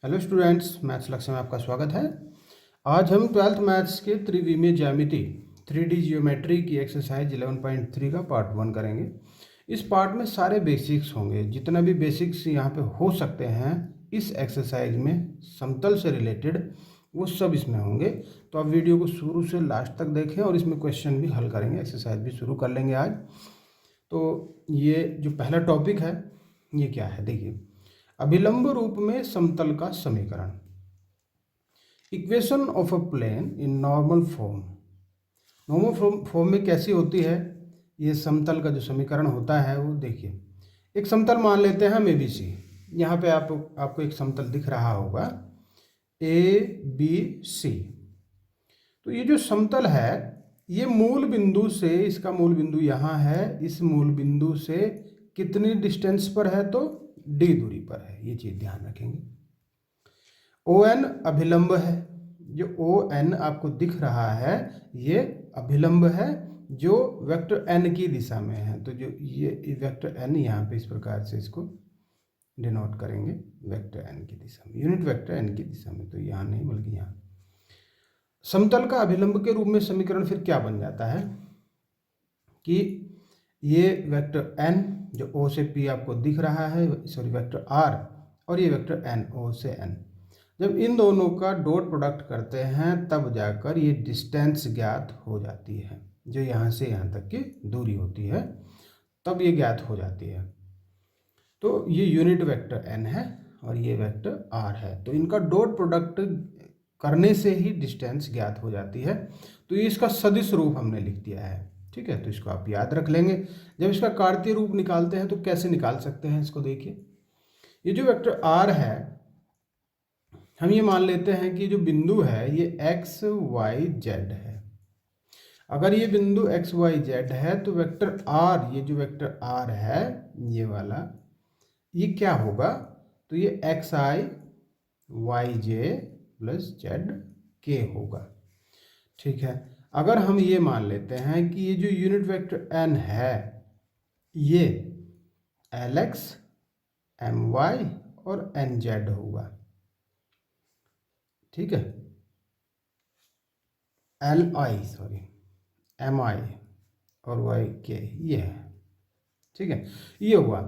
Hello students, maths लक्ष्य में आपका स्वागत है। आज हम ट्वेल्थ मैथ्स के त्रिविमीय ज्यामिति 3D जियोमेट्री की एक्सरसाइज 11.3 का पार्ट 1 करेंगे। इस पार्ट में सारे बेसिक्स होंगे, जितना भी बेसिक्स यहाँ पे हो सकते हैं इस एक्सरसाइज में समतल से रिलेटेड, वो सब इसमें होंगे। तो आप वीडियो को शुरू से लास्ट तक देखें और इसमें क्वेश्चन भी हल करेंगे, एक्सरसाइज भी शुरू कर लेंगे आज। तो ये जो पहला टॉपिक है ये क्या है, देखिए, अभिलंब रूप में समतल का समीकरण। Equation of a plane in normal form. Normal form में कैसी होती है ये समतल का जो समीकरण होता है वो देखिए, एक समतल मान लेते हैं हम ABC। यहाँ पे आपको एक समतल दिख रहा होगा ABC। तो ये जो समतल है ये मूल बिंदु से, इसका मूल बिंदु यहाँ है, इस मूल बिंदु से कितनी डिस्टेंस पर है, तो D दूरी पर है। ये चीज ध्यान रखेंगे। ON अभिलंब है, जो ON आपको दिख रहा है ये अभिलंब है जो वेक्टर n की दिशा में है। तो जो ये वेक्टर n यहाँ पे इस प्रकार से इसको डिनोट करेंगे, वेक्टर n की दिशा में, यूनिट वेक्टर n की दिशा में, तो यहाँ नहीं बल्कि यहाँ। समतल का अभिलंब के रूप में समीकरण फिर क्या बन जाता है कि ये वेक्टर n जो O से P आपको दिख रहा है, सॉरी वेक्टर R, और ये वेक्टर n O से N, जब इन दोनों का डॉट प्रोडक्ट करते हैं तब जाकर ये डिस्टेंस ज्ञात हो जाती है। जो यहाँ से यहाँ तक की दूरी होती है तब ये ज्ञात हो जाती है। तो ये यूनिट वेक्टर n है और ये वेक्टर r है, तो इनका डॉट प्रोडक्ट करने से ही डिस्टेंस ज्ञात हो जाती है। तो ये इसका सदिश रूप हमने लिख दिया है, ठीक है। तो इसको आप याद रख लेंगे। जब इसका कार्तीय रूप निकालते हैं तो कैसे निकाल सकते हैं इसको देखिए। ये जो वेक्टर r है, हम ये मान लेते हैं कि जो बिंदु है ये एक्स वाई जेड है। अगर ये बिंदु एक्स वाई जेड है तो वेक्टर r, ये जो वेक्टर r है ये वाला, ये क्या होगा, तो ये x i y J plus Z के होगा, ठीक है। अगर हम ये मान लेते हैं कि ये जो यूनिट वेक्टर n है ये एल एक्स एम वाई और एन जेड होगा, ठीक है, एल आई सॉरी एम आई और वाई के, ये है, ठीक है। ये हुआ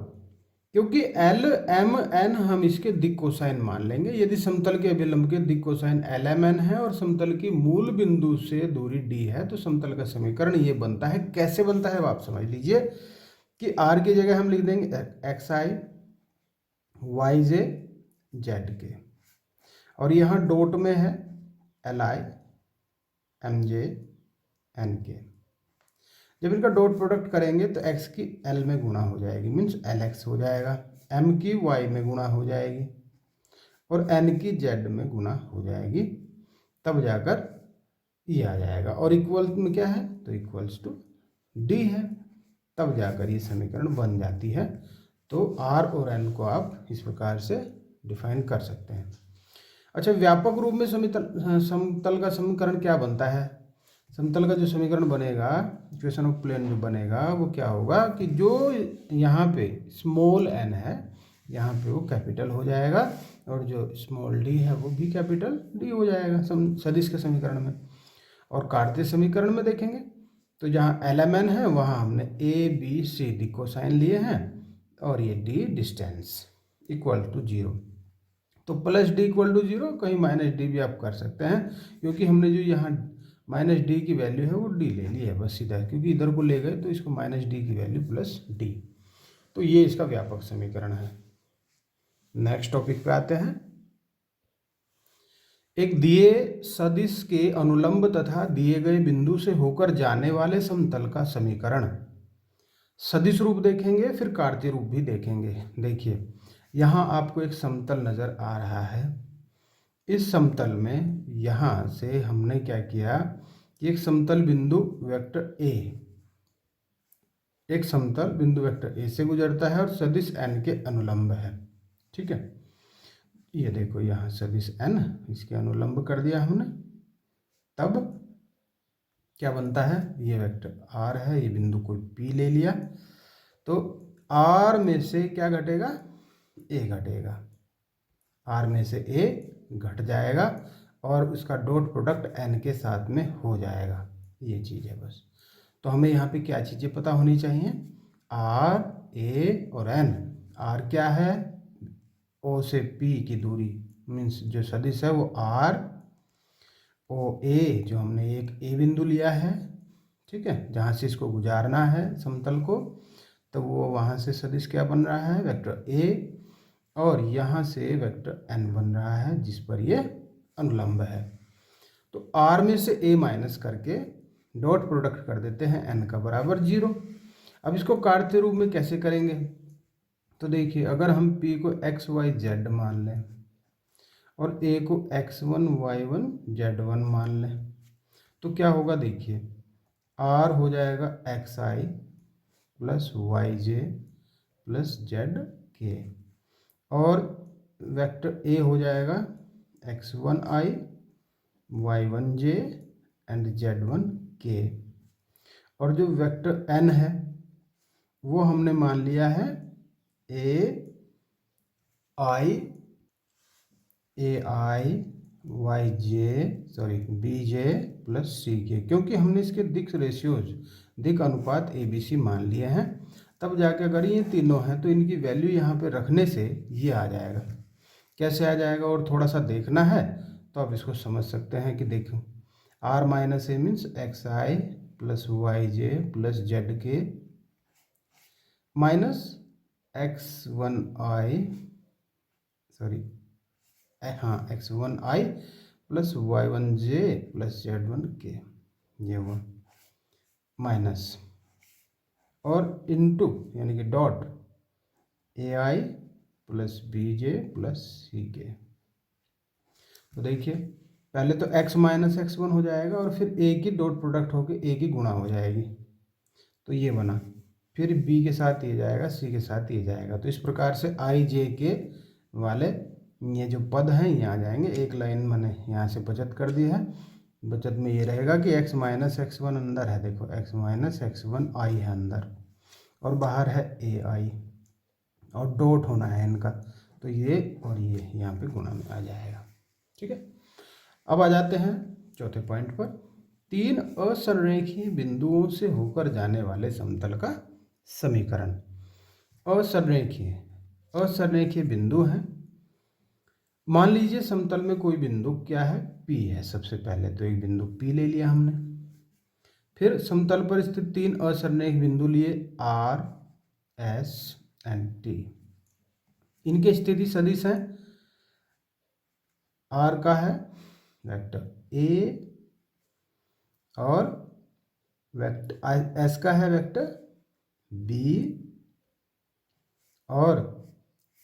क्योंकि एल एम एन हम इसके दिक् कोसाइन मान लेंगे। यदि समतल के अभिलंब के दिक् कोसाइन एल एम एन है और समतल की मूल बिंदु से दूरी डी है तो समतल का समीकरण ये बनता है। कैसे बनता है वो आप समझ लीजिए कि आर की जगह हम लिख देंगे x i y j z के, और यहाँ डॉट में है l i m j n k. जब इनका डॉट प्रोडक्ट करेंगे तो x की l में गुणा हो जाएगी, मीन्स LX हो जाएगा, m की y में गुणा हो जाएगी और n की z में गुणा हो जाएगी, तब जाकर ये आ जाएगा। और इक्वल में क्या है, तो इक्वल्स टू d है, तब जाकर ये समीकरण बन जाती है। तो r और n को आप इस प्रकार से डिफाइन कर सकते हैं। अच्छा, व्यापक रूप में समतल का समीकरण क्या बनता है। समतल का जो समीकरण बनेगा, इक्वेशन ऑफ प्लेन जो बनेगा वो क्या होगा कि जो यहाँ पे स्मॉल n है यहाँ पे वो कैपिटल हो जाएगा और जो स्मॉल d है वो भी कैपिटल D हो जाएगा सदिश के समीकरण में। और कार्तीय समीकरण में देखेंगे तो जहाँ एल एम एन है वहाँ हमने A B C D cosine लिए हैं और ये D डिस्टेंस इक्वल टू 0। तो प्लस D इक्वल टू 0, कहीं माइनस D भी आप कर सकते हैं क्योंकि हमने जो यहाँ माइनस D की वैल्यू है वो D ले ली है बस सीधा, क्योंकि इधर को ले गए तो इसको माइनस D की वैल्यू प्लस D। तो ये इसका व्यापक समीकरण है। नेक्स्ट टॉपिक पे आते हैं। एक दिए सदिश के अनुलंब तथा दिए गए बिंदु से होकर जाने वाले समतल का समीकरण। सदिश रूप देखेंगे फिर कार्तीय रूप भी देखेंगे। देखिए, यहाँ आपको एक समतल नजर आ रहा है। इस समतल में यहाँ से हमने क्या किया कि एक समतल बिंदु वेक्टर ए, एक समतल बिंदु वेक्टर ए से गुजरता है और सदिश n के अनुलंब है, ठीक है। ये देखो यहाँ सदिश n, इसके अनुलंब कर दिया हमने, तब क्या बनता है, ये वेक्टर r है, ये बिंदु कोई p ले लिया तो r में से क्या घटेगा, a घटेगा, आर में से ए घट जाएगा और उसका डॉट प्रोडक्ट एन के साथ में हो जाएगा। ये चीज़ है बस। तो हमें यहाँ पे क्या चीज़ें पता होनी चाहिए, आर, ए और एन। आर क्या है, ओ से पी की दूरी, मीन्स जो सदिश है वो आर ओ ए, जो हमने एक ए बिंदु लिया है, ठीक है, जहाँ से इसको गुजारना है समतल को, तो वो वहाँ से सदिश क्या बन रहा है, वेक्टर ए, और यहाँ से वेक्टर एन बन रहा है जिस पर ये अनुलंब है। तो आर में से ए माइनस करके डॉट प्रोडक्ट कर देते हैं एन का बराबर 0। अब इसको काटते रूप में कैसे करेंगे, तो देखिए अगर हम पी को एक्स वाई जेड मान लें और ए को x1 y1 z1 मान लें, तो क्या होगा, देखिए आर हो जाएगा xi plus yj plus zk, और वेक्टर ए हो जाएगा x1i y1j एंड z1k, और जो वेक्टर n है वो हमने मान लिया है bj प्लस ck, क्योंकि हमने इसके दिक् रेशियोज, दिक् अनुपात ABC मान लिए हैं। तब जाके अगर ये तीनों हैं तो इनकी वैल्यू यहाँ पे रखने से ये आ जाएगा। कैसे आ जाएगा और थोड़ा सा देखना है तो आप इसको समझ सकते हैं कि देखो r minus A means xi plus yj plus zk minus x1i plus y1j plus z1k, ये वो माइनस, और इनटू यानी कि dot ai plus bj plus ck। तो देखिए पहले तो x माइनस x1 हो जाएगा और फिर a की डॉट प्रोडक्ट होकर a की गुणा हो जाएगी, तो ये बना, फिर b के साथ ये जाएगा, c के साथ ये जाएगा। तो इस प्रकार से i j के वाले ये जो पद हैं ये आ जाएंगे। एक लाइन मैंने यहाँ से बचत कर दी है। बचत में ये रहेगा कि x माइनस x1 अंदर है, देखो x माइनस x1 i है अंदर और बाहर है ai, और डॉट होना है इनका, तो ये और ये यहाँ पे गुणा में आ जाएगा। ठीक है, अब आ जाते हैं चौथे पॉइंट पर। तीन असंरेखीय बिंदुओं से होकर जाने वाले समतल का समीकरण। असंरेखीय बिंदु हैं। मान लीजिए समतल में कोई बिंदु क्या है, P है। सबसे पहले तो एक बिंदु P ले लिया हमने, फिर समतल पर स्थित तीन असंरेख बिंदु लिए R, S एंड T। इनके स्थिति सदिश हैं। R का है वेक्टर A और वेक्टर S का है वेक्टर B और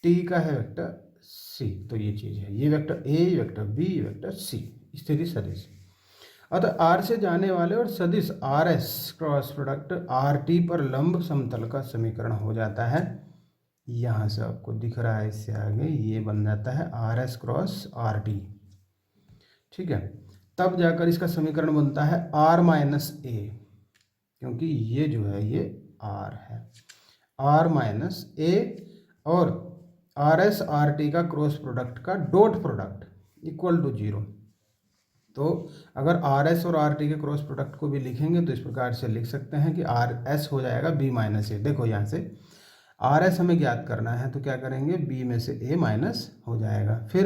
T का है वेक्टर C। तो ये चीज है, ये vector A, vector B, vector C, स्थिति सदिश। अतः R से जाने वाले और सदिश RS क्रॉस प्रोडक्ट RT पर लंब समतल का समीकरण हो जाता है। यहाँ से आपको दिख रहा है, इससे आगे ये बन जाता है RS क्रॉस RT। ठीक है, तब जाकर इसका समीकरण बनता है R माइनस A, क्योंकि ये जो है ये R है, R माइनस A और RS RT का क्रॉस प्रोडक्ट का डॉट प्रोडक्ट इक्वल टू 0। तो अगर RS और RT के क्रॉस प्रोडक्ट को भी लिखेंगे तो इस प्रकार से लिख सकते हैं कि RS हो जाएगा B माइनस A। देखो यहाँ से RS हमें ज्ञात करना है तो क्या करेंगे, B में से A माइनस हो जाएगा। फिर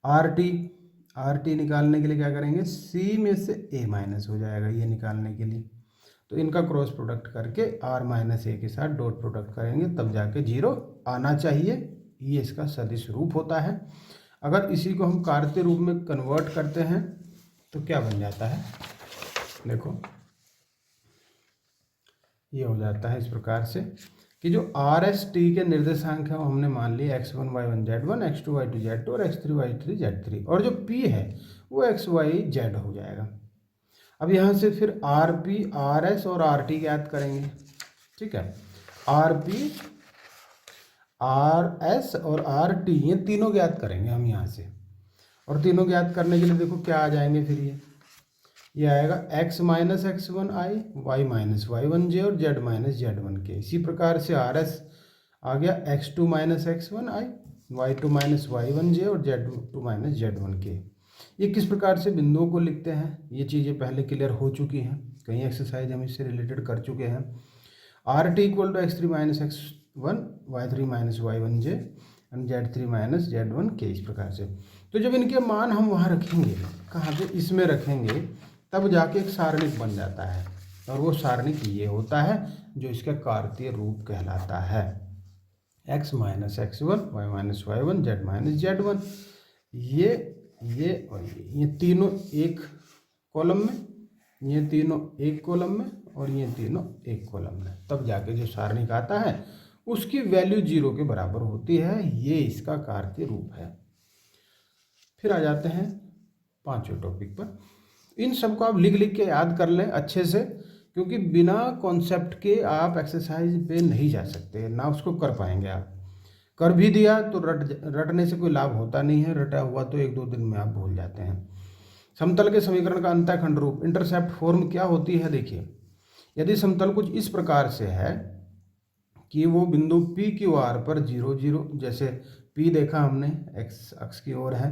RT निकालने के लिए क्या करेंगे, C में से A माइनस हो जाएगा, ये निकालने के लिए। तो इनका क्रॉस प्रोडक्ट करके R माइनस A के साथ डॉट प्रोडक्ट करेंगे, तब जाके 0 आना चाहिए। ये इसका सदिश रूप होता है। अगर इसी को हम कार्य रूप में कन्वर्ट करते हैं तो क्या बन जाता है, देखो ये हो जाता है इस प्रकार से कि जो RST के निर्देशांक है वो हमने मान लिए x1 y1 z1, x2 y2 z2 और x3 y3 z3, और जो P है वो x y z हो जाएगा। अब यहाँ से फिर RP, RS और RT ज्ञात करेंगे। ठीक है, RP, RS और RT ये तीनों ज्ञात करेंगे हम यहाँ से, और तीनों ज्ञात करने के लिए देखो क्या आ जाएंगे, फिर ये आएगा x minus x1i, y minus y1j और z माइनस z1k। इसी प्रकार से RS आ गया x2 minus x1i, y2 minus y1j और z2 माइनस z1k। ये किस प्रकार से बिंदुओं को लिखते हैं, ये चीज़ें पहले क्लियर हो चुकी हैं, कई एक्सरसाइज हम इससे रिलेटेड कर चुके हैं। RT equal to x3 minus x1 y3 minus y1j and z3 minus z1k, इस प्रकार से। तो जब इनके मान हम वहाँ रखेंगे, कहाँ पे, इसमें रखेंगे, तब जाके एक सारणिक बन जाता है, और वो सारणिक ये होता है जो इसका कार्तीय रूप कहलाता है। x minus x1 y minus y1 z minus z1, ये और ये तीनों एक कॉलम में, ये तीनों एक कॉलम में, और ये तीनों एक कॉलम में, तब जाके जो सारणिक आता है उसकी वैल्यू 0 के बराबर होती है। ये इसका कार्तीय रूप है। फिर आ जाते हैं 5वें टॉपिक पर। इन सबको आप लिख लिख के याद कर लें अच्छे से, क्योंकि बिना कॉन्सेप्ट के आप एक्सरसाइज पे नहीं जा सकते, ना उसको कर पाएंगे। आप कर भी दिया तो रटने से कोई लाभ होता नहीं है, रटा हुआ तो 1-2 दिन में आप भूल जाते हैं। समतल के समीकरण का अंतःखंड रूप, इंटरसेप्ट फॉर्म क्या होती है, देखिए। यदि समतल कुछ इस प्रकार से है कि वो बिंदु P क्यू आर पर 0 0, जैसे P देखा हमने x अक्ष की ओर है,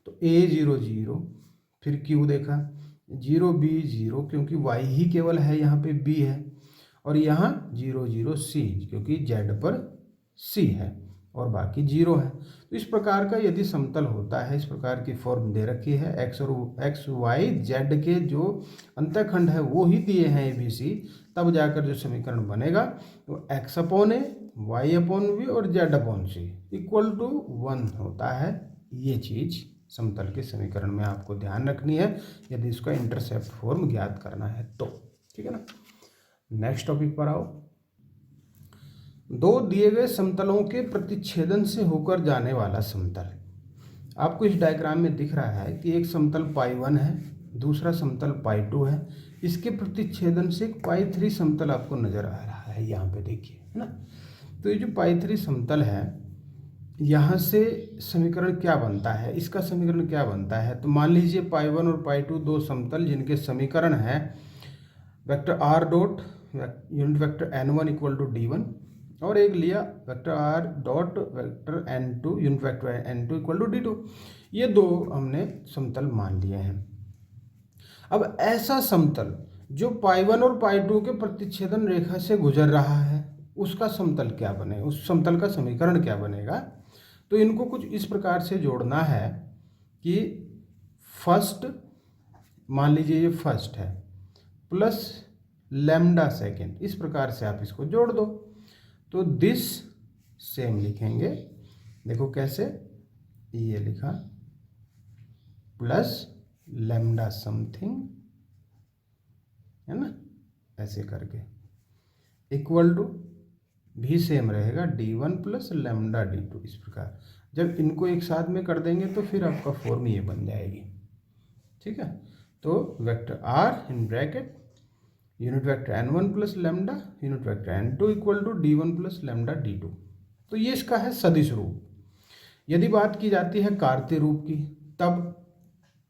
तो A 0 0, फिर Q देखा 0 B 0, क्योंकि y ही केवल है, यहाँ पे B है, और यहाँ 0 0 C, क्योंकि z पर C है और बाकी 0 है। तो इस प्रकार का यदि समतल होता है, इस प्रकार की फॉर्म दे रखी है, x y z के जो अंतःखंड है वो ही दिए हैं ABC, तब जाकर जो समीकरण बनेगा वो x upon a, y upon b और z upon c equal to 1 होता है। ये चीज़ समतल के समीकरण में आपको ध्यान रखनी है यदि इसका इंटरसेप्ट फॉर्म ज्ञात करना है तो, ठीक है ना। नेक्स्ट टॉपिक पर आओ। दो दिए गए समतलों के प्रतिच्छेदन से होकर जाने वाला समतल। आपको इस डायग्राम में दिख रहा है कि एक समतल π1 है, दूसरा समतल π2 है, इसके प्रतिच्छेदन से एक π3 समतल आपको नजर आ रहा है, यहाँ पे देखिए, है ना। तो ये जो π3 समतल है, यहाँ से समीकरण क्या बनता है, इसका समीकरण क्या बनता है, तो मान लीजिए π1 और π2 दो समतल जिनके समीकरण है vector r dot unit vector n1 equal to d1, और एक लिया vector r dot vector n2 unit vector n2 equal to d2। ये दो हमने समतल मान लिए हैं। अब ऐसा समतल जो π1 और π2 के प्रतिच्छेदन रेखा से गुजर रहा है, उसका समतल क्या बने, उस समतल का समीकरण क्या बनेगा। तो इनको कुछ इस प्रकार से जोड़ना है कि फर्स्ट, मान लीजिए ये फर्स्ट है, प्लस लैम्डा सेकेंड, इस प्रकार से आप इसको जोड़ दो। तो दिस सेम लिखेंगे, देखो कैसे, ये लिखा प्लस लैम्डा समथिंग, है ना, ऐसे करके इक्वल टू भी सेम रहेगा d1 प्लस लैम्डा d2, इस प्रकार। जब इनको एक साथ में कर देंगे तो फिर आपका फॉर्म ये बन जाएगी, ठीक है। तो vector r in bracket unit vector n1 plus lambda unit vector n2 equal to d1 plus lambda d2। तो ये इसका है सदिश रूप। यदि बात की जाती है कार्तीय रूप की, तब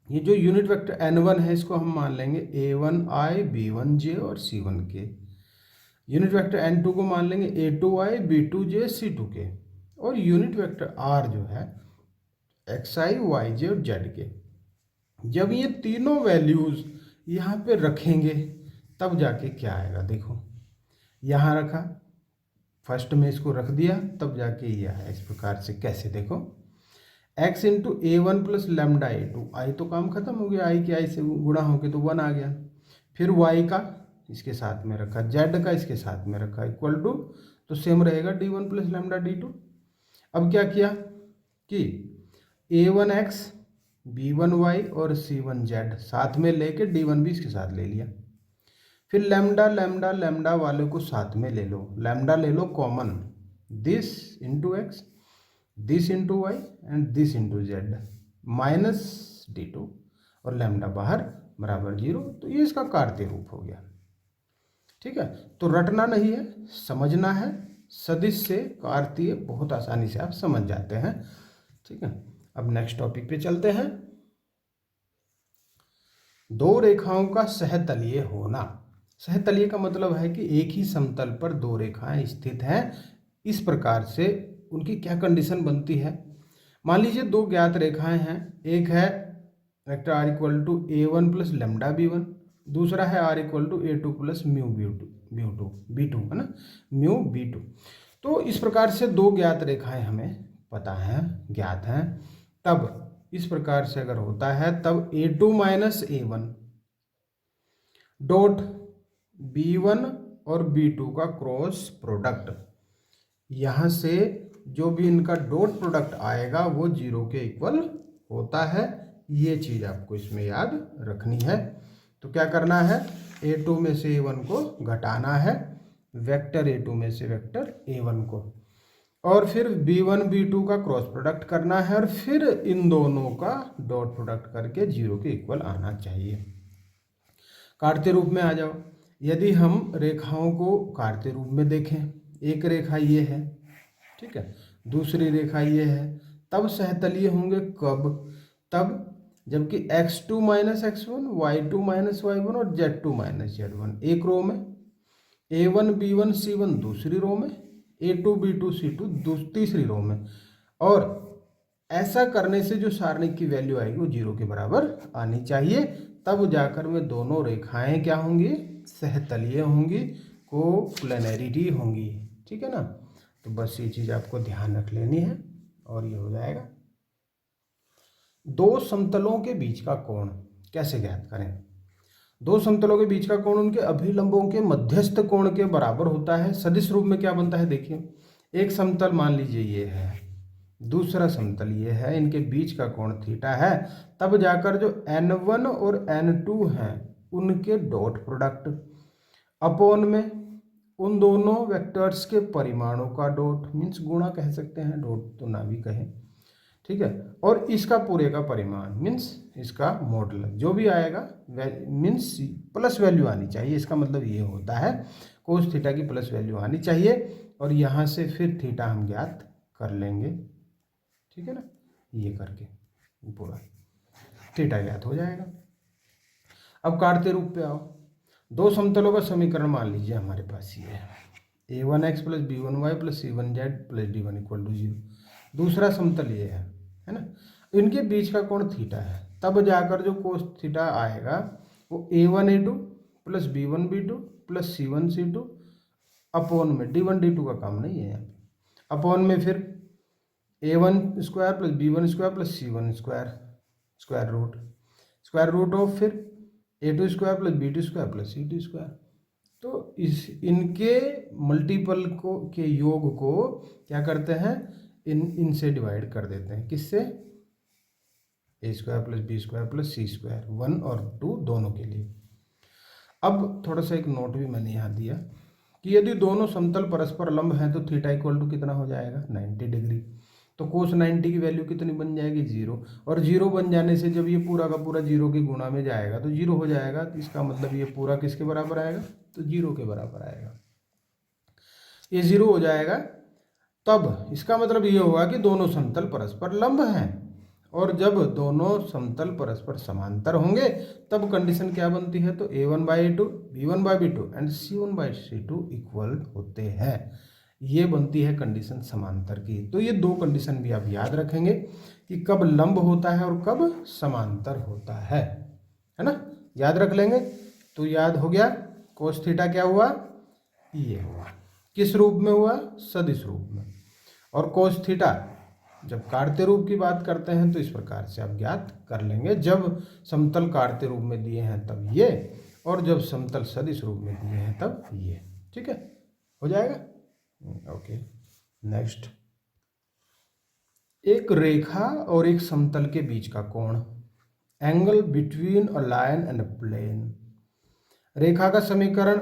ये जो यूनिट वेक्टर n1 है इसको हम मान लेंगे a1i b1j और c1k। यूनिट वेक्टर n2 को मान लेंगे a2i b2j c2k, और यूनिट वेक्टर r जो है xi yj और zk। जब ये तीनों वैल्यूज यहाँ पे रखेंगे तब जाके क्या आएगा, देखो यहाँ रखा, फर्स्ट में इसको रख दिया, तब जाके ये आया इस प्रकार से। कैसे, देखो x into a1 plus lambda a2, आई तो काम खत्म हो गया, आई के आई से गुणा होके तो 1 आ गया। फिर y का इसके साथ में रखा, z का इसके साथ में रखा, इक्वल टू, तो सेम रहेगा d1 प्लस लैम्डा d2। अब क्या किया कि a1x b1y और c1z साथ में लेके d1 भी इसके साथ ले लिया। फिर लैम्डा लैम्डा लैम्डा वाले को साथ में ले लो, लैम्डा ले लो common, this into X, this into Y and this into Z minus d2, और लैम्डा बाहर बराबर 0। तो ये इसका कार्तीय रूप हो गया, ठीक है। तो रटना नहीं है, समझना है। सदिश से कार्तीय बहुत आसानी से आप समझ जाते हैं, ठीक है। अब नेक्स्ट टॉपिक पे चलते हैं। दो रेखाओं का सहतलीय होना। सहतलीय का मतलब है कि एक ही समतल पर दो रेखाएं स्थित हैं, इस प्रकार से उनकी क्या कंडीशन बनती है। मान लीजिए दो ज्ञात रेखाएं हैं, एक है vector r equal to a one plus lambda b one, दूसरा है r equal to a two plus mu b two है ना, म्यू बी टू। तो इस प्रकार से दो ज्ञात रेखाएं हमें पता हैं, ज्ञात हैं, तब इस प्रकार से अगर होता है तब A two minus A one dot B one और बी टू का क्रॉस प्रोडक्ट, यहाँ से जो भी इनका डॉट प्रोडक्ट आएगा वो जीरो के इक्वल होता है। ये चीज़ आपको इसमें याद रखनी है। तो क्या करना है, a2 में से a1 को घटाना है, वेक्टर a2 में से वेक्टर a1 को, और फिर b1 b2 का क्रॉस प्रोडक्ट करना है, और फिर इन दोनों का डॉट प्रोडक्ट करके जीरो के इक्वल आना चाहिए। काटते रूप में आ जाओ। यदि हम रेखाओं को काटते रूप में देखें, एक रेखा ये है, ठीक है, दूसरी रेखा ये है, तब सहतलीय होंगे कब, तब जबकि x2 minus x1, y2 minus y1 और z2 माइनस z1 एक रो में, a1 b1 c1 दूसरी रो में, a2 b2 c2 तीसरी रो में। और ऐसा करने से जो सारणिक की वैल्यू आएगी वो जीरो के बराबर आनी चाहिए, तब जाकर में दोनों रेखाएं क्या होंगी, सहतलीय होंगी, कोप्लेनैरिटी होंगी। ठीक है ना। तो बस ये चीज़ आपको ध्यान रख लेनी है और ये हो जाएगा। दो समतलों के बीच का कोण कैसे ज्ञात करें। दो समतलों के बीच का कोण उनके अभिलंबों के मध्यस्थ कोण के बराबर होता है। सदिश रूप में क्या बनता है, देखिए, एक समतल मान लीजिए ये है, दूसरा समतल ये है, इनके बीच का कोण थीटा है, तब जाकर जो n1 और n2 हैं उनके डॉट प्रोडक्ट अपॉन में उन दोनों वेक्टर्स के परिमाणों का डॉट, मीन्स गुणा कह सकते हैं, डॉट तो ना भी कहें, ठीक है, और इसका पूरे का परिमाण मीन्स इसका मॉडल जो भी आएगा मीन्स प्लस वैल्यू आनी चाहिए। इसका मतलब ये होता है कोस थीटा की प्लस वैल्यू आनी चाहिए, और यहाँ से फिर थीटा हम ज्ञात कर लेंगे। ठीक है ना, ये करके पूरा थीटा ज्ञात हो जाएगा। अब काटते रूप पे आओ। दो समतलों का समीकरण मान लीजिए हमारे पास ये है, a1x plus b1y plus c1z plus d1 equal to 0। दूसरा समतल ये है ना, इनके बीच का कोण थीटा है, तब जाकर जो कोस थीटा आएगा वो a1 a2 plus b1 b2 plus c1 c2 upon में d1 d2 का काम नहीं है यहाँ पे, अपॉन में फिर a1 square plus b1 square plus c1 square square root of फिर a2 square plus b2 square plus c2 square. तो इनके मल्टीपल को के योग को क्या करते हैं, इनसे डिवाइड कर देते हैं, किससे, a square plus b square plus c square, 1 और 2 दोनों के लिए। अब थोड़ा सा एक नोट भी मैंने यहाँ दिया कि यदि दोनों समतल परस्पर लंब हैं तो थीटा इक्वल टू कितना हो जाएगा, 90 डिग्री। तो कोस 90 की वैल्यू कितनी बन जाएगी, 0, और 0 बन जाने से जब ये पूरा का पूरा 0 के गुणा में जाएगा तो 0 हो जाएगा। तो इसका मतलब ये पूरा किसके बराबर आएगा, तो 0 के बराबर आएगा, ये 0 हो जाएगा। तब इसका मतलब ये होगा कि दोनों समतल परस्पर लंब हैं, और जब दोनों समतल परस्पर समांतर होंगे तब कंडीशन क्या बनती है, तो a1 by a2 b1 by b2 and c1 by c2 equal होते हैं। ये बनती है कंडीशन समांतर की। तो ये दो कंडीशन भी आप याद रखेंगे कि कब लंब होता है और कब समांतर होता है ना, याद रख लेंगे। तो याद हो गया, कोस थीटा क्या हुआ, ये हुआ, किस रूप में हुआ, सदिश रूप में। और कोस थीटा जब काटते रूप की बात करते हैं तो इस प्रकार से आप ज्ञात कर लेंगे, जब समतल काटते रूप में दिए हैं तब ये, और जब समतल सदिश रूप में दिए हैं तब ये। ठीक है, हो जाएगा। ओके, नेक्स्ट, एक रेखा और एक समतल के बीच का कोण, angle between a line and a plane. रेखा का समीकरण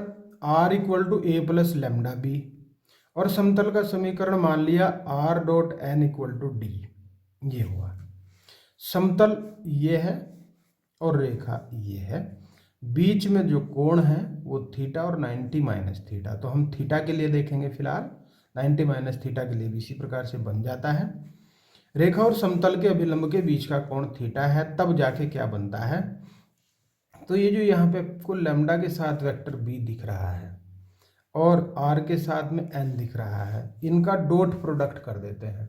r equal to a plus lambda B, और समतल का समीकरण मान लिया r dot n equal to D. ये हुआ, समतल ये है और रेखा ये है, बीच में जो कोण है वो थीटा और 90 माइनस थीटा। तो हम थीटा के लिए देखेंगे फिलहाल, 90 माइनस थीटा के लिए भी इसी प्रकार से बन जाता है। रेखा और समतल के अभिलंब के बीच का कोण थीटा है, तब जाके क्या बनता है, तो ये जो यहाँ पे आपको लैम्डा के साथ वेक्टर बी दिख रहा है, और आर के साथ में एन दिख रहा है, इनका डॉट प्रोडक्ट कर देते हैं,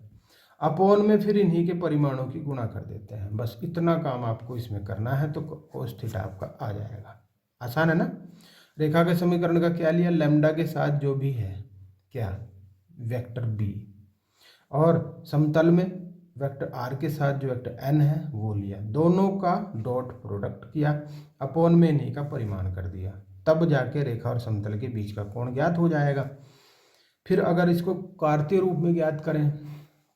अपॉन में फिर इन्हीं के परिमाणों की गुणा कर देते हैं। बस इतना काम आपको इसमें करना है, तो कोस थीटा आपका आ जाएगा। आसान है ना। रेखा के समीकरण का क्या लिया, लैम्डा के साथ जो भी है क्या, वेक्टर बी, और समतल में वेक्टर आर के साथ जो वेक्टर एन है वो लिया, दोनों का डॉट प्रोडक्ट किया, अपॉन में इन्हीं का परिमाण कर दिया, तब जाके रेखा और समतल के बीच का कोण ज्ञात हो जाएगा। फिर अगर इसको कार्तीय रूप में ज्ञात करें,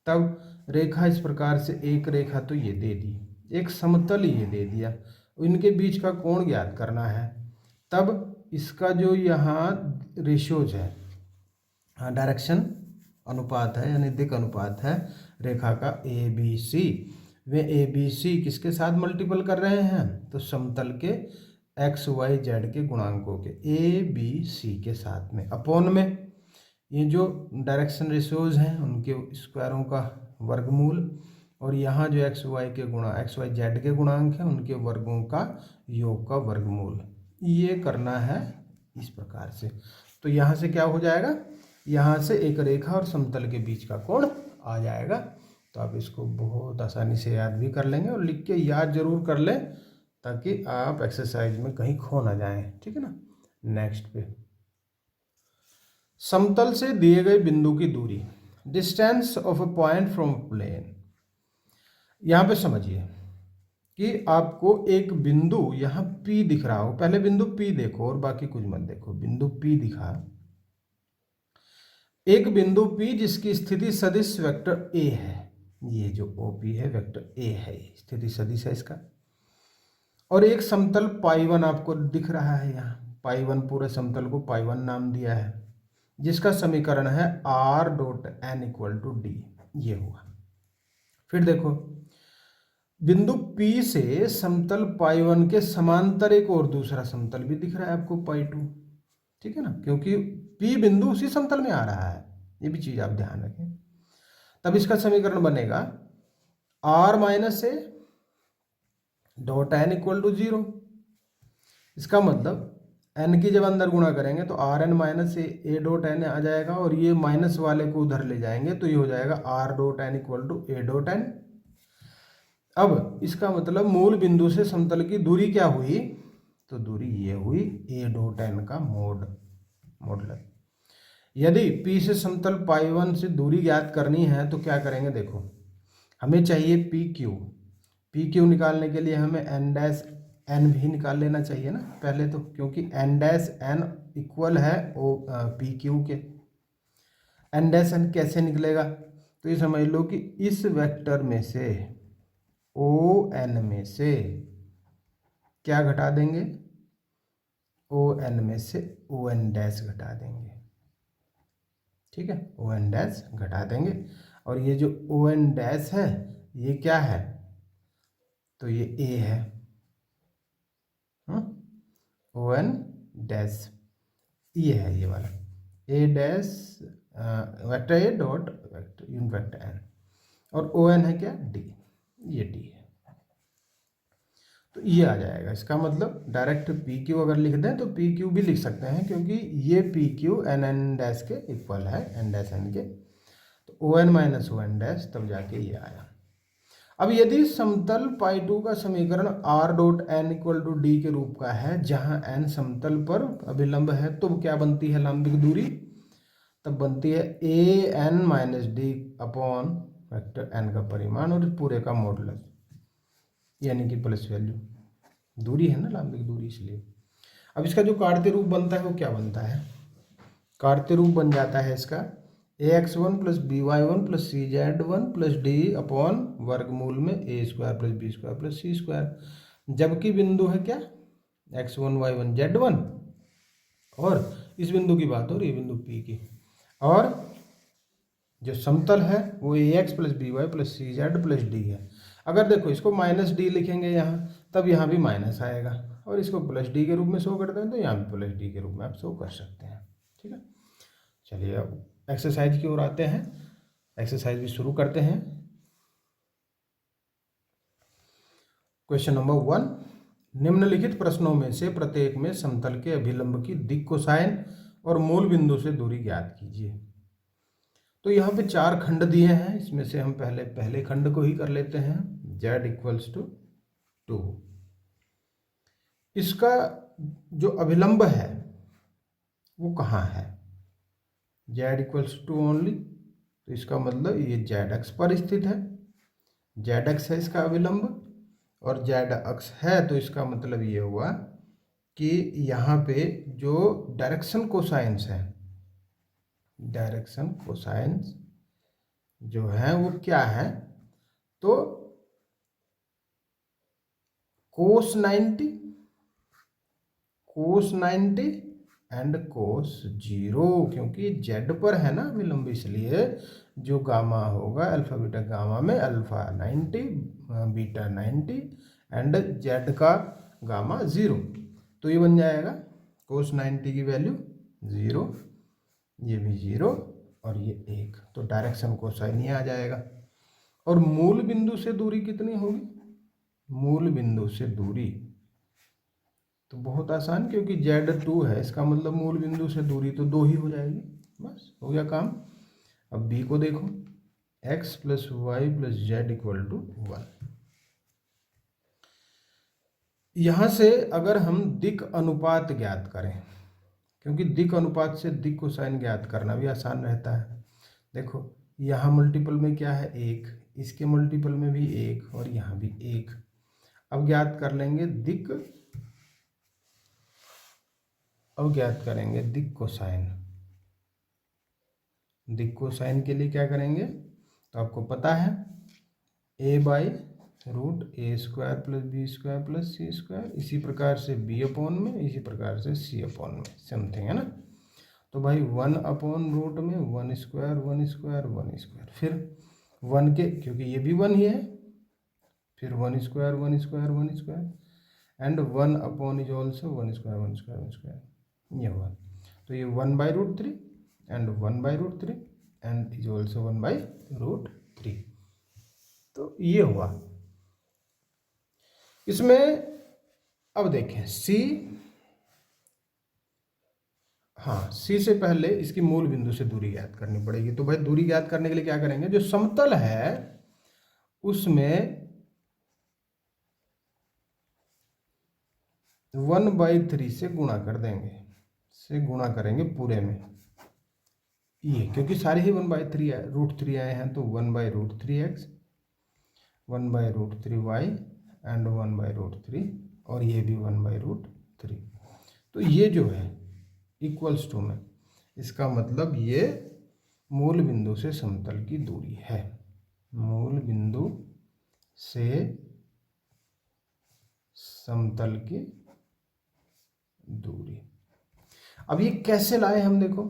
तब रेखा इस प्रकार से, एक रेखा तो ये दे दी, एक समतल ये दे दिया, इनके बीच का कोण ज्ञात करना है। तब इसका जो यहाँ रेशियोज है, डायरेक्शन अनुपात है यानी दिक् अनुपात है रेखा का A B C, way A B C किसके साथ मल्टीपल कर रहे हैं, तो समतल के एक्स वाई जेड के गुणांकों के, ए बी सी के साथ में, अपॉन में ये जो डायरेक्शन रेशियोज हैं उनके स्क्वायरों का वर्गमूल, और यहाँ जो एक्स वाई के गुणा, एक्स वाई जेड के गुणांक हैं उनके वर्गों का योग का वर्गमूल, ये करना है इस प्रकार से। तो यहाँ से क्या हो जाएगा, यहाँ से एक रेखा और समतल के बीच का कोण आ जाएगा। तो आप इसको बहुत आसानी से याद भी कर लेंगे, और लिख के याद जरूर कर लें ताकि आप एक्सरसाइज में कहीं खो ना जाएं, ठीक है ना। नेक्स्ट पे, समतल से दिए गए बिंदु की दूरी, distance of a point from plane. यहाँ पे समझिए कि आपको एक बिंदु यहाँ P दिख रहा हो, पहले बिंदु P देखो और बाकी कुछ मत देखो, बिंदु P दिखा, एक बिंदु P जिसकी स्थिति सदिश वेक्टर A है, ये जो OP है वेक्टर A है, स्थिति सदिश है इसका, और एक समतल पाई1 आपको दिख रहा है यहाँ, पाई1 पूरे समतल को पाई1 नाम दिया है, जिसका समीकरण है r dot n equal to D, ये हुआ। फिर देखो बिंदु P से समतल पाई1 के समांतर एक और दूसरा समतल भी दिख रहा है आपको, पाई2, ठीक है ना, क्योंकि P बिंदु उसी समतल में आ रहा है, ये भी चीज आप ध्यान रखें। तब इसका समीकरण बनेगा r minus A dot n equal to 0। इसका मतलब n की जब अंदर गुणा करेंगे तो आर एन माइनस ए डॉट एन आ जाएगा, और ये माइनस वाले को उधर ले जाएंगे तो ये हो जाएगा r dot n equal to a dot n. अब इसका मतलब मूल बिंदु से समतल की दूरी क्या हुई, तो दूरी ये हुई ए डॉट एन का मॉडुलस। यदि P से समतल पाई1 से दूरी ज्ञात करनी है तो क्या करेंगे, देखो हमें चाहिए पी क्यू निकालने के लिए हमें n डैश n भी निकाल लेना चाहिए ना पहले, तो क्योंकि n डैश n इक्वल है पी क्यू के। n डैश n कैसे निकलेगा, तो ये समझ लो कि इस वेक्टर में से ओ एन में से क्या घटा देंगे, ओ एन में से ओ एन डैश घटा देंगे, ठीक है, ओ एन डैश घटा देंगे, और ये जो ओ एन डैश है ये क्या है, तो ये ए है, ओ एन डैश ये है, ये वाला A dash vector A dot vector unit vector N, और ओ एन है क्या, डी, ये डी है, तो ये आ जाएगा। इसका मतलब डायरेक्ट पी क्यू अगर लिख दें तो पी क्यू भी लिख सकते हैं, क्योंकि ये p q n n dash के इक्वल है, एन डैश एन के, तो o n minus o n dash, तब जाके ये आया। अब यदि समतल पाई2 का समीकरण r dot n equal to d के रूप का है, जहां n समतल पर अभिलंब है, तो क्या बनती है लंबिक दूरी, तब बनती है A N minus D upon vector n का परिमाण और पूरे का मॉडुलस, यानी कि प्लस वैल्यू, दूरी है ना लंबिक दूरी, इसलिए। अब इसका जो कार्तीय रूप बनता है वो क्या बनता है, कार्तीय रूप बन जाता है इसका ax1 plus by1 plus cz1 plus d upon वर्गमूल में a square plus B square plus C square, जबकि बिंदु है क्या x1 y1 z1, और इस बिंदु की बात हो रही है बिंदु P की, और जो समतल है वो ax plus B Y plus C Z plus D है। अगर देखो इसको माइनस डी लिखेंगे यहाँ, तब यहाँ भी माइनस आएगा, और इसको प्लस डी के रूप में शो करते हैं तो यहाँ भी प्लस डी के रूप में आप शो कर सकते हैं, ठीक है। चलिए अब एक्सरसाइज की ओर आते हैं, एक्सरसाइज भी शुरू करते हैं। क्वेश्चन नंबर 1, निम्नलिखित प्रश्नों में से प्रत्येक में समतल के अभिलंब की दिक् कोसाइन और मूल बिंदु से दूरी ज्ञात कीजिए। तो यहाँ पे 4 खंड दिए हैं, इसमें से हम पहले खंड को ही कर लेते हैं, z इक्वल्स टू 2। इसका जो अभिलंब है वो कहाँ है, z इक्वल्स टू ओनली, तो इसका मतलब ये z अक्ष पर स्थित है, z अक्ष है इसका अभिलंब, और z अक्ष है तो इसका मतलब ये हुआ कि यहाँ पे जो डायरेक्शन कोसाइंस है, डायरेक्शन कोसाइंस जो है वो क्या है, तो कोस 90 एंड कोस 0, क्योंकि z पर है ना विलंब, इसलिए जो गामा होगा अल्फा बीटा गामा में अल्फा 90 बीटा 90 एंड z का गामा 0, तो ये बन जाएगा कोस 90 की वैल्यू 0, ये भी 0 और ये 1, तो डायरेक्शन कोसाइन ये आ जाएगा। और मूल बिंदु से दूरी कितनी होगी, मूल बिंदु से दूरी तो बहुत आसान, क्योंकि z2 है, इसका मतलब मूल बिंदु से दूरी तो 2 ही हो जाएगी, बस हो गया काम। अब b को देखो, x plus y plus z equal to 1। यहाँ से अगर हम दिक अनुपात ज्ञात करें, क्योंकि दिक अनुपात से दिक कोसाइन ज्ञात करना भी आसान रहता है। देखो यहाँ मल्टीपल में क्या है 1, इसके मल्टीपल में भी 1 और यहाँ भी 1। अब ज्ञात कर लेंगे दिक, अब ज्ञात करेंगे दिक कोसाइन। दिक कोसाइन के लिए क्या करेंगे, तो आपको पता है a by root a square plus B square plus C square, इसी प्रकार से b अपॉन में, इसी प्रकार से c अपॉन में, समथिंग है ना। तो भाई 1 अपॉन रूट में 1 स्क्वायर 1 स्क्वायर 1 स्क्वायर, फिर 1 के, क्योंकि ये भी 1 ही है, फिर 1 square 1 square 1 square and 1 upon is also 1 square 1 square 1 square, ये हुआ। तो ये 1 by root 3 and 1 by root 3 and is also 1 by root 3, तो ये हुआ। इसमें अब देखें c, हाँ c से पहले इसकी मूल बिंदु से दूरी ज्ञात करनी पड़ेगी। तो भाई दूरी ज्ञात करने के लिए क्या करेंगे, जो समतल है उसमें 1/3 से गुणा कर देंगे, से गुणा करेंगे पूरे में, ये क्योंकि सारे ही 1/3 है, रूट 3 आए हैं, तो 1/√3x 1/√3y एंड 1/√3 और ये भी 1/√3। तो ये जो है इक्वल्स टू में, इसका मतलब ये मूल बिंदु से समतल की दूरी है, मूल बिंदु से समतल की दूरी। अब ये कैसे लाए हम, देखो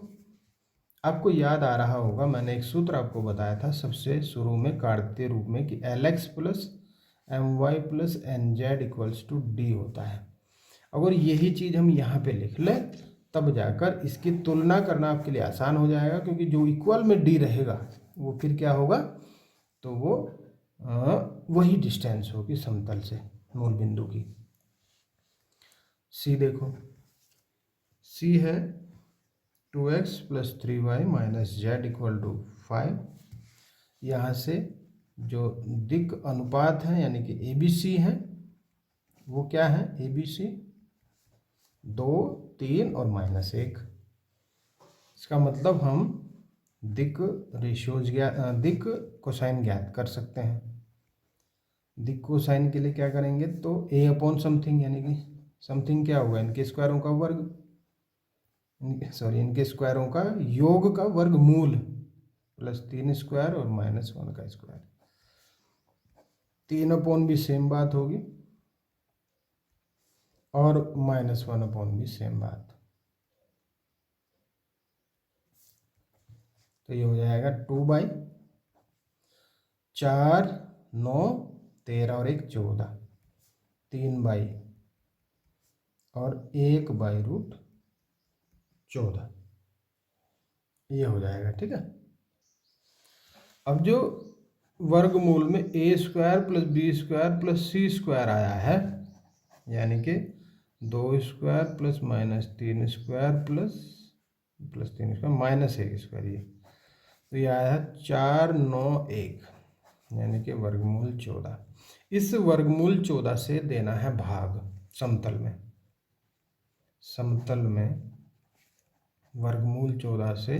आपको याद आ रहा होगा, मैंने एक सूत्र आपको बताया था सबसे शुरू में कार्तीय रूप में कि Lx plus my plus nz equals to d होता है। अगर यही चीज़ हम यहाँ पे लिख लें तब जाकर इसकी तुलना करना आपके लिए आसान हो जाएगा, क्योंकि जो इक्वल में d रहेगा वो फिर क्या होगा, तो वो वही डिस्टेंस होगी समतल से मूल बिंदु की। c देखो, c है 2x plus 3y minus z equal to 5। यहाँ से जो दिक अनुपात है यानी कि ABC है वो क्या है, ABC 2 3 और -1। इसका मतलब हम दिक रेशियोज दिक कोसाइन ज्ञात कर सकते हैं। दिक कोसाइन के लिए क्या करेंगे, तो a अपॉन समथिंग, यानी कि समथिंग क्या होगा, इनके स्क्वायरों का वर्ग, सॉरी इनके स्क्वायरों का योग का वर्गमूल प्लस 3 स्क्वायर और -1 का स्क्वायर। 3 अपॉन भी सेम बात होगी और -1 अपॉन भी सेम बात, तो ये हो जाएगा 2/4 9 13 और 1 14, 3 और 1/√14, ये हो जाएगा, ठीक है। अब जो वर्गमूल में a square plus B square plus C square आया है, यानी कि 2 square plus -3 square plus plus 3 square minus 1 square, ये तो ये आया है 491 यानी कि वर्गमूल 14। इस वर्गमूल 14 से देना है भाग समतल में। समतल में वर्गमूल 14 से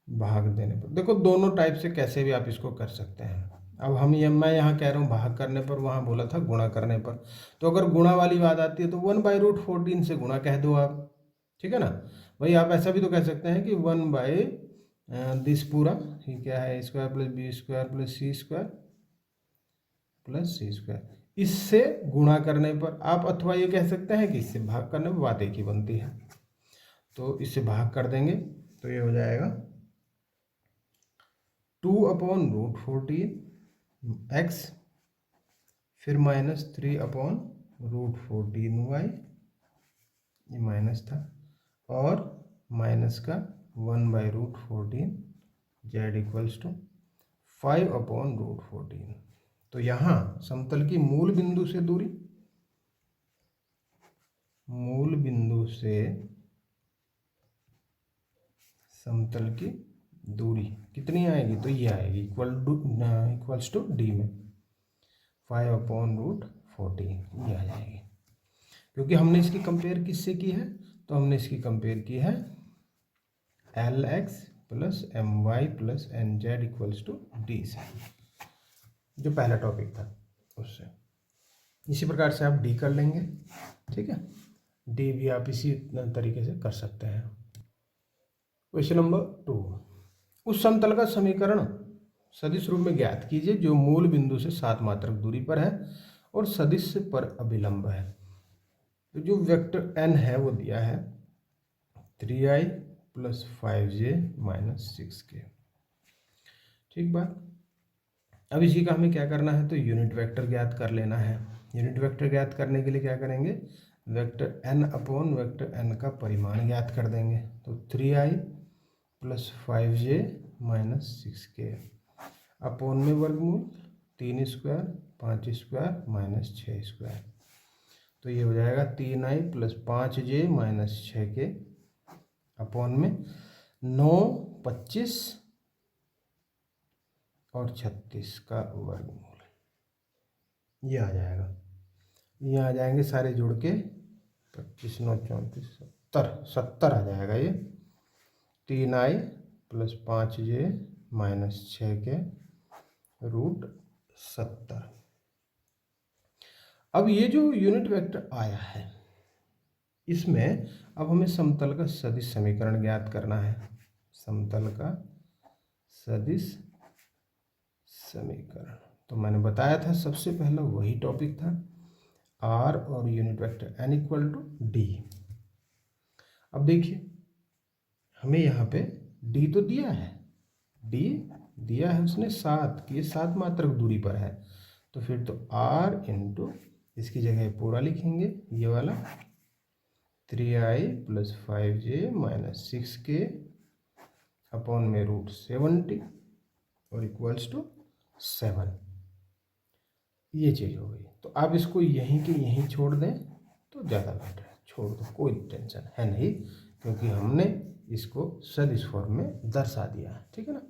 भाग देने पर, देखो दोनों टाइप से कैसे भी आप इसको कर सकते हैं। अब मैं यहाँ कह रहा हूँ भाग करने पर, वहाँ बोला था गुणा करने पर। तो अगर गुणा वाली बात आती है तो 1/√14 से गुणा कह दो आप, ठीक है ना भाई। आप ऐसा भी तो कह सकते हैं कि 1/दिस पूरा, ये क्या है, square plus B square plus सी स्क्वायर प्लस सी स्क्वायर, इससे गुणा करने पर आप, अथवा ये कह सकते हैं कि इससे भाग करने पर बात एक ही बनती है। तो इससे भाग कर देंगे तो ये हो जाएगा 2/√14 x, फिर -3/√14y, ये माइनस था, और माइनस का 1/√14 z इक्वल्स टू 5/√14। तो यहाँ समतल की मूल बिंदु से दूरी, मूल बिंदु से समतल की दूरी कितनी आएगी, तो ये आएगी इक्वल्स टू डी में 5/√14 ये आ जाएगी। क्योंकि हमने इसकी कंपेयर किससे की है, तो हमने इसकी कंपेयर की है LX plus MY plus NZ equals to d से, जो पहला टॉपिक था उससे। इसी प्रकार से आप डी कर लेंगे, ठीक है। डी भी आप इसी तरीके से कर सकते हैं। क्वेश्चन नंबर 2, उस समतल का समीकरण सदिश रूप में ज्ञात कीजिए जो मूल बिंदु से 7 मात्रक दूरी पर है और सदिश पर अभिलंब है। तो जो वेक्टर n है वो दिया है 3i plus 5j minus 6k, ठीक बात। अब इसी का हमें क्या करना है, तो यूनिट वेक्टर ज्ञात कर लेना है। यूनिट वेक्टर ज्ञात करने के लिए क्या करेंगे, vector n upon vector n का परिमाण ज्ञात कर देंगे। तो 3i plus 5j minus 6k upon में वर्गमूल 3 स्क्वायर 5 स्क्वायर माइनस 6 स्क्वायर, तो ये हो जाएगा 3i plus 5j minus 6k upon में 9, 25 और 36 का वर्गमूल, ये आ जाएगा। ये आ जाएंगे सारे जुड़ के 25, 9, 34, 70 आ जाएगा ये। 3i plus 5j minus 6k √70। अब ये जो यूनिट वेक्टर आया है इसमें अब हमें समतल का सदिश समीकरण ज्ञात करना है। समतल का सदिश समीकरण तो मैंने बताया था सबसे पहला वही टॉपिक था, r और unit vector n equal to d. अब देखिए हमें यहाँ पे d तो दिया है, d दिया है उसने 7 की 7 मात्रक दूरी पर है, तो फिर तो r इंटू इसकी जगह पूरा लिखेंगे ये वाला 3i plus 5j minus 6k upon में √70 और इक्वल्स टू 7, ये चीज़ हो गई। तो आप इसको यहीं के यहीं छोड़ दें तो ज़्यादा बेटर है, छोड़ दो कोई टेंशन है नहीं, क्योंकि हमने इसको सदिश फॉर्म में दर्शा दिया है, ठीक है ना।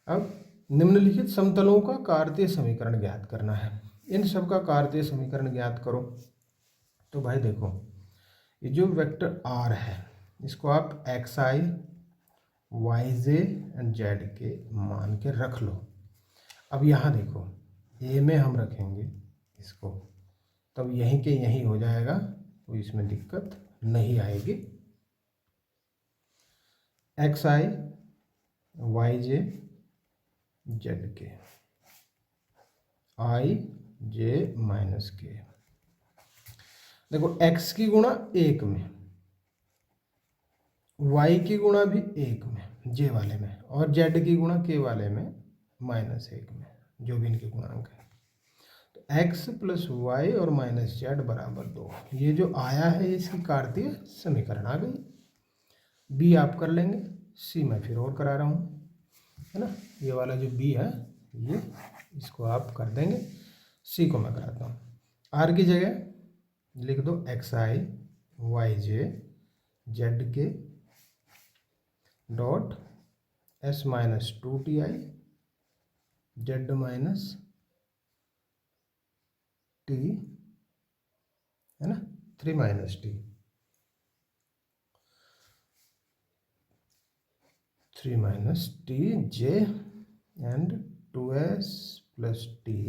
अब निम्नलिखित समतलों का कार्तीय समीकरण ज्ञात करना है। इन सब का कार्तीय समीकरण ज्ञात करो। तो भाई देखो ये जो वेक्टर r है इसको आप xi yj एंड z के मान के रख लो। अब यहाँ देखो a में हम रखेंगे इसको, तब यहीं के यहीं हो जाएगा, तो इसमें दिक्कत नहीं आएगी। xi yj z के i j माइनस के, देखो x की गुणा 1 में, y की गुणा भी 1 में j वाले में, और z की गुणा k वाले में -1 में, जो भी इनके गुणांक है। तो x प्लस वाई और माइनस जेड बराबर 2, ये जो आया है इसकी कार्तीय समीकरण आ गई। b आप कर लेंगे, c मैं फिर और करा रहा हूँ, है ना। ये वाला जो b है ये इसको आप कर देंगे, c को मैं कराता हूँ। r की जगह लिख दो xi yj z के dot S minus 2ti Z minus T, है ना, 3 minus T, 3 minus T J and 2s plus T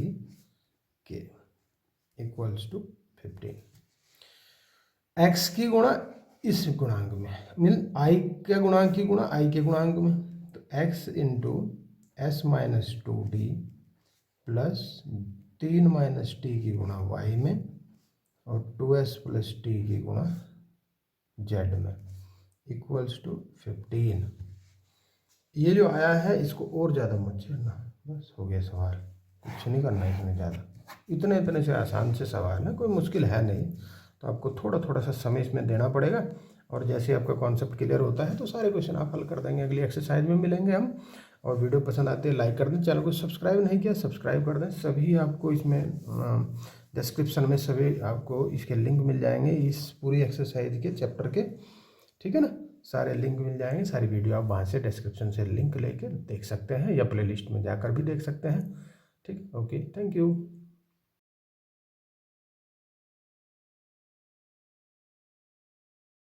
के इक्वल्स टू 15। एक्स की गुणा इस गुणांक में, मीन आई के गुणांक की गुणा आई के गुणांक में, तो x into S minus 2d plus 3 minus T की गुणा वाई में और 2s प्लस टी की गुणा जेड में इक्वल्स टू 15। ये जो आया है इसको और ज़्यादा मत छेड़ना, बस हो गया सवाल, कुछ नहीं करना इसमें ज़्यादा, इतने से आसान से सवाल है, कोई मुश्किल है नहीं। तो आपको थोड़ा थोड़ा सा समय इसमें देना पड़ेगा और जैसे आपका कॉन्सेप्ट क्लियर होता है तो सारे क्वेश्चन आप हल कर देंगे। अगली एक्सरसाइज में मिलेंगे हम। और वीडियो पसंद आते हैं लाइक कर दें, चैनल को सब्सक्राइब नहीं किया सब्सक्राइब कर दें। सभी आपको इसमें डिस्क्रिप्शन में सभी आपको इसके लिंक मिल जाएंगे इस पूरी एक्सरसाइज के चैप्टर के, ठीक है ना, सारे लिंक मिल जाएंगे, सारी वीडियो आप वहाँ से डिस्क्रिप्शन से लिंक लेके देख सकते हैं या प्लेलिस्ट में जाकर भी देख सकते हैं। ठीक, ओके, थैंक यू।